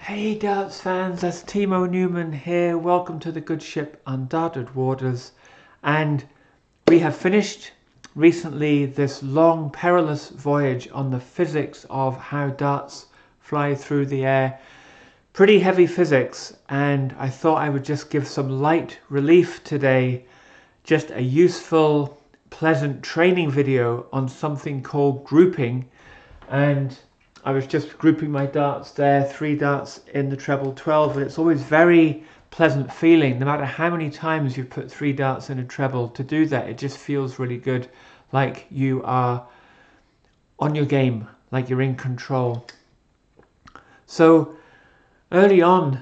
Hey darts fans, that's Timo Newman here. Welcome to the good ship Undarted Waters. And we have finished recently this long perilous voyage on the physics of how darts fly through the air. Pretty heavy physics, and I thought I would just give some light relief today. Just a useful, pleasant training video on something called grouping. And I was just grouping my darts there, 3 darts in the treble 12, and it's always very pleasant feeling, no matter how many times you've put 3 darts in a treble. To do that, it just feels really good, like you are on your game, like you're in control. So early on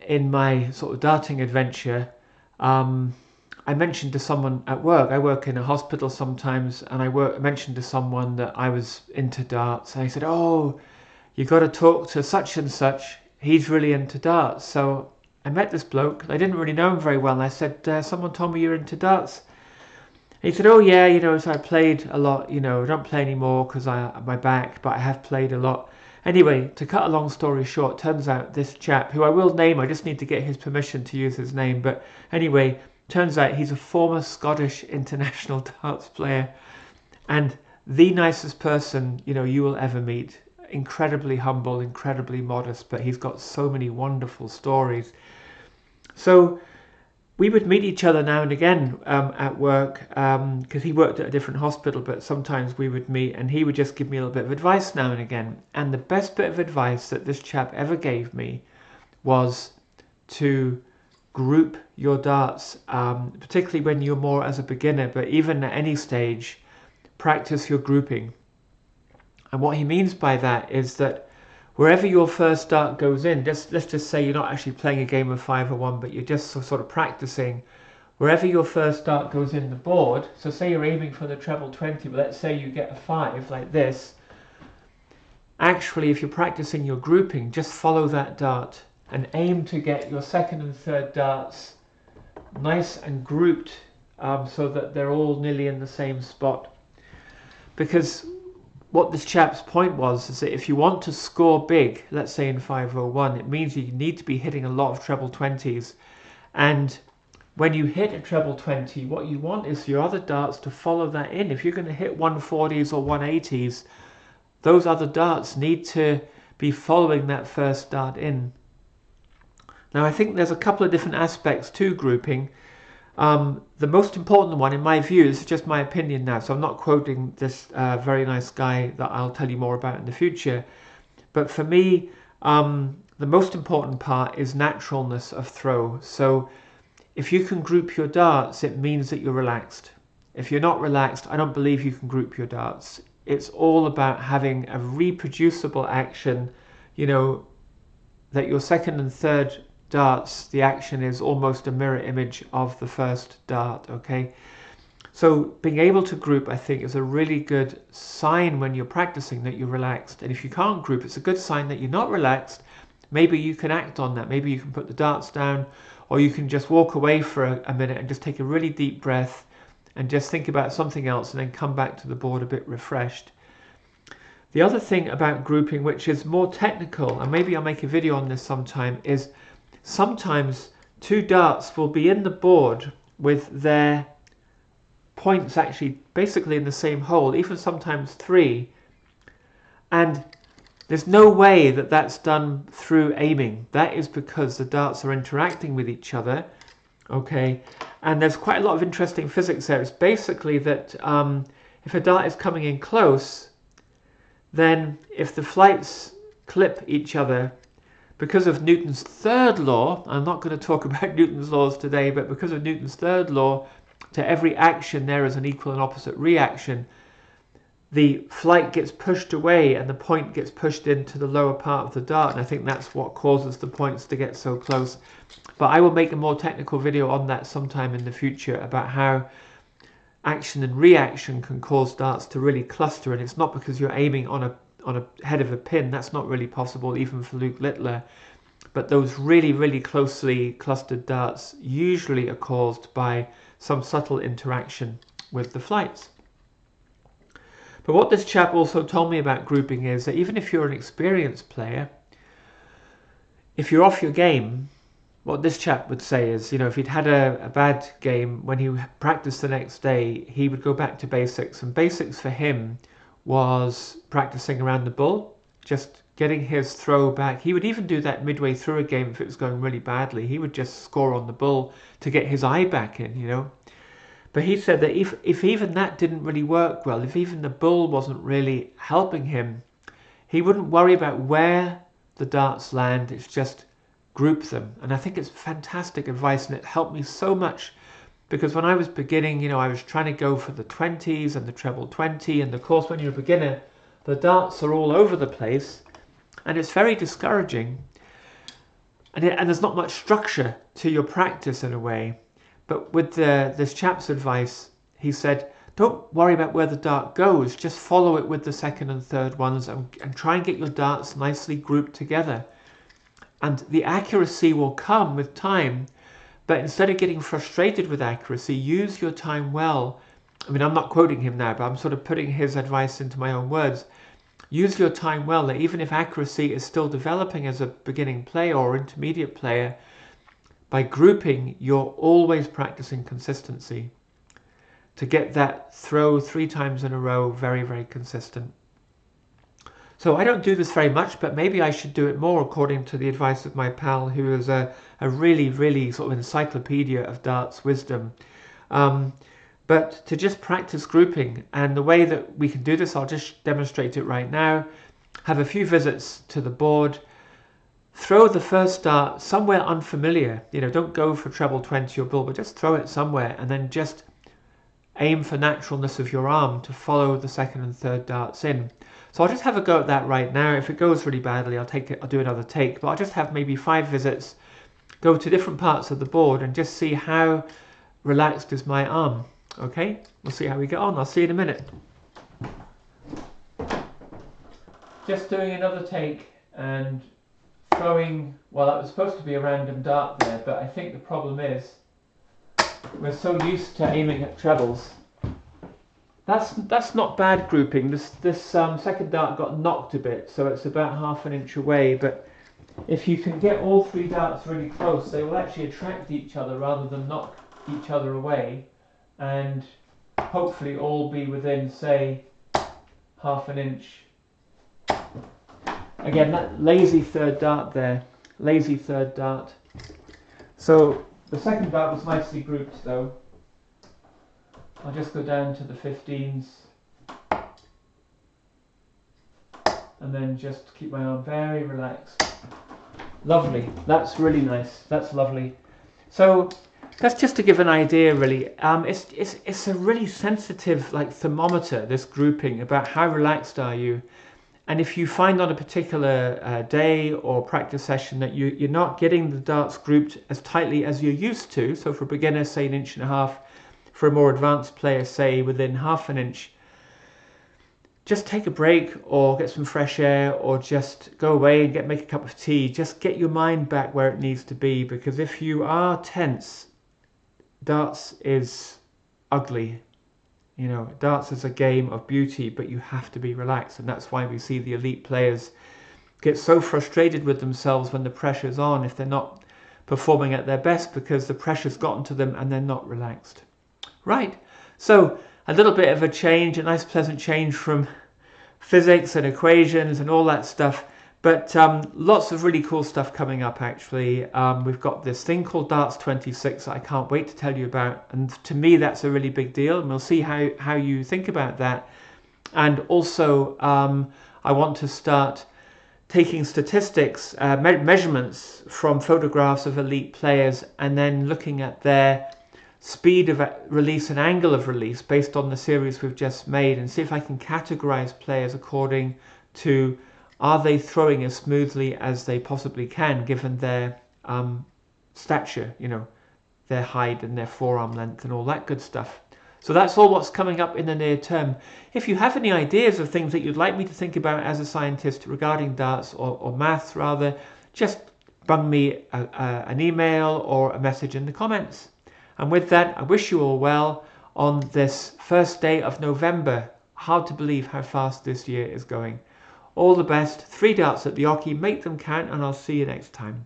in my sort of darting adventure, I mentioned to someone at work, I work in a hospital sometimes, and I mentioned to someone that I was into darts. And he said, "Oh, you got to talk to such and such. He's really into darts." So I met this bloke. I didn't really know him very well. And I said, "Someone told me you're into darts." And he said, "Oh yeah, so I played a lot. I don't play anymore because my back, but I have played a lot." Anyway, to cut a long story short, turns out this chap, who I will name, I just need to get his permission to use his name. But anyway, turns out he's a former Scottish international darts player and the nicest person you will ever meet. Incredibly humble, incredibly modest, but he's got so many wonderful stories. So we would meet each other now and again at work, because he worked at a different hospital, but sometimes we would meet and he would just give me a little bit of advice now and again. And the best bit of advice that this chap ever gave me was to group your darts, particularly when you're more as a beginner, but even at any stage, practice your grouping. And what he means by that is that wherever your first dart goes in, let's just say you're not actually playing a game of 501, but you're just sort of practicing. Wherever your first dart goes in the board, so say you're aiming for the treble 20, but let's say you get a 5 like this. Actually, if you're practicing your grouping, just follow that dart and aim to get your second and third darts nice and grouped, so that they're all nearly in the same spot. Because what this chap's point was is that if you want to score big, let's say in 501, it means you need to be hitting a lot of treble 20s. And when you hit a treble 20, what you want is your other darts to follow that in. If you're going to hit 140s or 180s, those other darts need to be following that first dart in. Now I think there's a couple of different aspects to grouping. The most important one, in my view, this is just my opinion now, so I'm not quoting this very nice guy that I'll tell you more about in the future. But for me, the most important part is naturalness of throw. So if you can group your darts, it means that you're relaxed. If you're not relaxed, I don't believe you can group your darts. It's all about having a reproducible action, that your second and third darts, the action is almost a mirror image of the first dart, okay? So being able to group, I think, is a really good sign when you're practicing that you're relaxed. And if you can't group, it's a good sign that you're not relaxed. Maybe you can act on that. Maybe you can put the darts down, or you can just walk away for a minute and just take a really deep breath and just think about something else and then come back to the board a bit refreshed. The other thing about grouping, which is more technical, and maybe I'll make a video on this sometime, is sometimes 2 darts will be in the board with their points actually basically in the same hole, even sometimes 3. And there's no way that that's done through aiming. That is because the darts are interacting with each other, okay? And there's quite a lot of interesting physics there. It's basically that if a dart is coming in close, then if the flights clip each other, because of Newton's third law, I'm not going to talk about Newton's laws today, but because of Newton's third law, to every action there is an equal and opposite reaction. The flight gets pushed away and the point gets pushed into the lower part of the dart, and I think that's what causes the points to get so close. But I will make a more technical video on that sometime in the future, about how action and reaction can cause darts to really cluster, and it's not because you're aiming on a head of a pin. That's not really possible even for Luke Littler. But those really, really closely clustered darts usually are caused by some subtle interaction with the flights. But what this chap also told me about grouping is that even if you're an experienced player, if you're off your game, what this chap would say is, if he'd had a bad game, when he practiced the next day, he would go back to basics. And basics for him was practicing around the bull, just getting his throw back. He would even do that midway through a game if it was going really badly. He would just score on the bull to get his eye back in. But he said that if even that didn't really work well, if even the bull wasn't really helping him, he wouldn't worry about where the darts land. It's just group them. And I think it's fantastic advice, and it helped me so much, because when I was beginning, I was trying to go for the 20s and the treble 20, and of course when you're a beginner, the darts are all over the place, and it's very discouraging, and there's not much structure to your practice in a way. But with this chap's advice, he said, don't worry about where the dart goes, just follow it with the second and third ones, and try and get your darts nicely grouped together. And the accuracy will come with time, but instead of getting frustrated with accuracy, use your time well. I mean, I'm not quoting him now, but I'm sort of putting his advice into my own words. Use your time well, that even if accuracy is still developing as a beginning player or intermediate player, by grouping, you're always practicing consistency to get that throw 3 times in a row very, very consistent. So I don't do this very much, but maybe I should do it more, according to the advice of my pal, who is a really, really sort of encyclopedia of darts wisdom. But to just practice grouping, and the way that we can do this, I'll just demonstrate it right now. Have a few visits to the board. Throw the first dart somewhere unfamiliar. Don't go for treble 20 or bull, but just throw it somewhere, and then just aim for naturalness of your arm to follow the second and third darts in. So I'll just have a go at that right now. If it goes really badly, I'll do another take, but I'll just have maybe 5 visits, go to different parts of the board, and just see how relaxed is my arm. Okay, we'll see how we get on. I'll see you in a minute. Just doing another take and throwing, well, that was supposed to be a random dart there, but I think the problem is we're so used to aiming at trebles. That's not bad grouping. This second dart got knocked a bit, so it's about ½ an inch away, but if you can get all 3 darts really close, they will actually attract each other rather than knock each other away, and hopefully all be within, say, ½ an inch. Again, that lazy third dart there, lazy third dart. So the second dart was nicely grouped though. I'll just go down to the 15s and then just keep my arm very relaxed. Lovely, that's really nice, that's lovely. So that's just to give an idea really. It's a really sensitive like thermometer, this grouping, about how relaxed are you. And if you find on a particular day or practice session that you're not getting the darts grouped as tightly as you're used to, so for a beginner, say 1.5 inches, for a more advanced player, say within ½ an inch, just take a break or get some fresh air, or just go away and make a cup of tea. Just get your mind back where it needs to be, because if you are tense, darts is ugly. Darts is a game of beauty, but you have to be relaxed, and that's why we see the elite players get so frustrated with themselves when the pressure's on, if they're not performing at their best, because the pressure's gotten to them and they're not relaxed. Right, so a little bit of a change, a nice pleasant change from physics and equations and all that stuff, but lots of really cool stuff coming up actually. We've got this thing called Darts 26 that I can't wait to tell you about, and to me that's a really big deal, and we'll see how you think about that. And also I want to start taking statistics, measurements from photographs of elite players, and then looking at their speed of release and angle of release based on the series we've just made, and see if I can categorize players according to, are they throwing as smoothly as they possibly can given their stature, their height and their forearm length and all that good stuff. So that's all what's coming up in the near term. If you have any ideas of things that you'd like me to think about as a scientist regarding darts, or maths rather, just bung me an email or a message in the comments. And with that, I wish you all well on this first day of November. Hard to believe how fast this year is going. All the best. 3 darts at the oche. Make them count, and I'll see you next time.